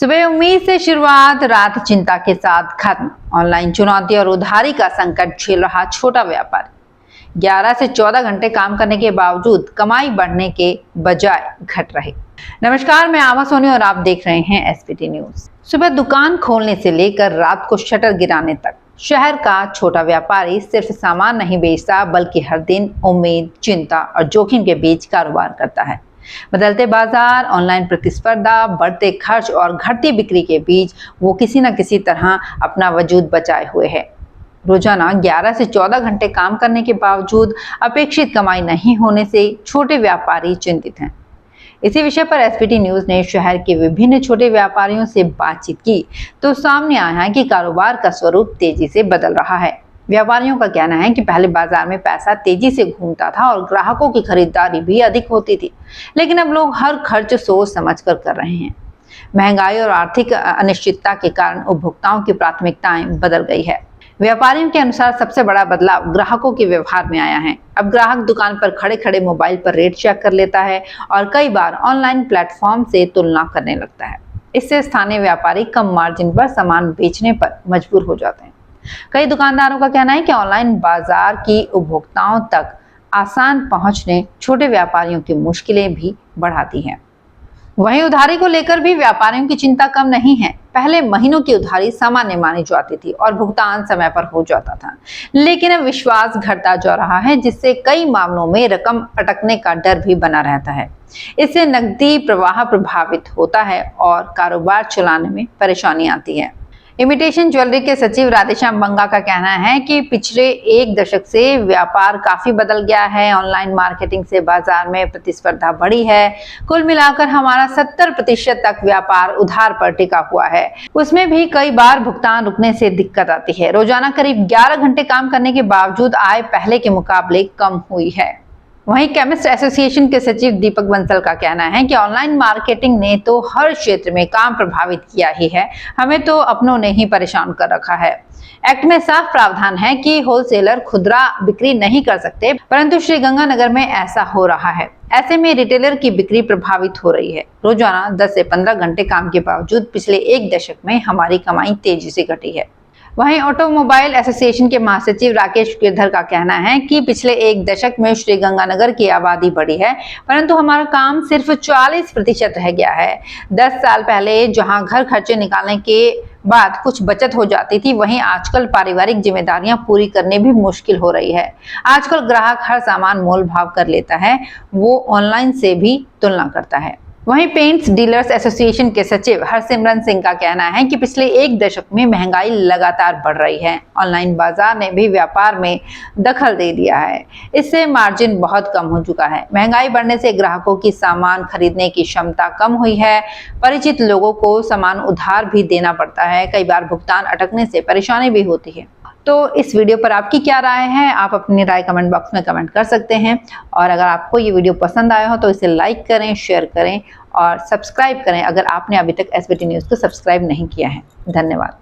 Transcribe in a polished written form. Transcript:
सुबह उम्मीद से शुरुआत, रात चिंता के साथ खत्म। ऑनलाइन चुनौती और उधारी का संकट झेल रहा छोटा व्यापारी 11 से 14 घंटे काम करने के बावजूद कमाई बढ़ने के बजाय घट रहे। नमस्कार, मैं आमा सोनी और आप देख रहे हैं एसपीटी न्यूज। सुबह दुकान खोलने से लेकर रात को शटर गिराने तक शहर का छोटा व्यापारी सिर्फ सामान नहीं बेचता, बल्कि हर दिन उम्मीद, चिंता और जोखिम के बीच कारोबार करता है। बदलते बाजार, ऑनलाइन प्रतिस्पर्धा, बढ़ते खर्च और घटती बिक्री के बीच वो किसी न किसी तरह अपना वजूद बचाए हुए है। रोजाना 11 से 14 घंटे काम करने के बावजूद अपेक्षित कमाई नहीं होने से छोटे व्यापारी चिंतित हैं। इसी विषय पर एसपीटी न्यूज ने शहर के विभिन्न छोटे व्यापारियों से बातचीत की तो सामने आया है कि कारोबार का स्वरूप तेजी से बदल रहा है। व्यापारियों का कहना है कि पहले बाजार में पैसा तेजी से घूमता था और ग्राहकों की खरीदारी भी अधिक होती थी, लेकिन अब लोग हर खर्च सोच समझकर कर रहे हैं। महंगाई और आर्थिक अनिश्चितता के कारण उपभोक्ताओं की प्राथमिकताएं बदल गई है। व्यापारियों के अनुसार सबसे बड़ा बदलाव ग्राहकों के व्यवहार में आया है। अब ग्राहक दुकान पर खड़े खड़े मोबाइल पर रेट चेक कर लेता है और कई बार ऑनलाइन प्लेटफॉर्म से तुलना करने लगता है। इससे स्थानीय व्यापारी कम मार्जिन पर सामान बेचने पर मजबूर हो जाते हैं। कई दुकानदारों का कहना है कि ऑनलाइन बाजार की उपभोक्ताओं तक आसान पहुंचने छोटे व्यापारियों की मुश्किलें भी बढ़ाती हैं। वहीं उधारी को लेकर भी व्यापारियों की चिंता कम नहीं है। पहले महीनों की उधारी सामान्य मानी जाती थी और भुगतान समय पर हो जाता था, लेकिन अब विश्वास घटता जा रहा है, जिससे कई मामलों में रकम अटकने का डर भी बना रहता है। इससे नकदी प्रवाह प्रभावित होता है और कारोबार चलाने में परेशानी आती है। इमिटेशन ज्वेलरी के सचिव राधेश्याम बंगा का कहना है कि पिछले एक दशक से व्यापार काफी बदल गया है। ऑनलाइन मार्केटिंग से बाजार में प्रतिस्पर्धा बढ़ी है। कुल मिलाकर हमारा 70% तक व्यापार उधार पर टिका हुआ है। उसमें भी कई बार भुगतान रुकने से दिक्कत आती है। रोजाना करीब 11 घंटे काम करने के बावजूद आय पहले के मुकाबले कम हुई है। वहीं केमिस्ट एसोसिएशन के सचिव दीपक बंसल का कहना है कि ऑनलाइन मार्केटिंग ने तो हर क्षेत्र में काम प्रभावित किया ही है, हमें तो अपनों ने ही परेशान कर रखा है। एक्ट में साफ प्रावधान है कि होलसेलर खुदरा बिक्री नहीं कर सकते, परंतु श्रीगंगानगर में ऐसा हो रहा है। ऐसे में रिटेलर की बिक्री प्रभावित हो रही है। रोजाना 10 से 15 घंटे काम के बावजूद पिछले एक दशक में हमारी कमाई तेजी से घटी है। वहीं ऑटोमोबाइल एसोसिएशन के महासचिव राकेश गिरधर का कहना है कि पिछले एक दशक में श्रीगंगानगर की आबादी बढ़ी है, परंतु हमारा काम सिर्फ 40% रह गया है। 10 साल पहले जहां घर खर्चे निकालने के बाद कुछ बचत हो जाती थी, वहीं आजकल पारिवारिक जिम्मेदारियां पूरी करने भी मुश्किल हो रही है। आजकल ग्राहक हर सामान मोल भाव कर लेता है, वो ऑनलाइन से भी तुलना करता है। वहीं पेंट्स डीलर्स एसोसिएशन के सचिव हरसिमरन सिंह का कहना है कि पिछले एक दशक में महंगाई लगातार बढ़ रही है। ऑनलाइन बाजार ने भी व्यापार में दखल दे दिया है। इससे मार्जिन बहुत कम हो चुका है। महंगाई बढ़ने से ग्राहकों की सामान खरीदने की क्षमता कम हुई है। परिचित लोगों को सामान उधार भी देना पड़ता है। कई बार भुगतान अटकने से परेशानी भी होती है। तो इस वीडियो पर आपकी क्या राय है? आप अपनी राय कमेंट बॉक्स में कमेंट कर सकते हैं। और अगर आपको ये वीडियो पसंद आया हो तो इसे लाइक करें, शेयर करें और सब्सक्राइब करें अगर आपने अभी तक एसपीटी न्यूज़ को सब्सक्राइब नहीं किया है। धन्यवाद।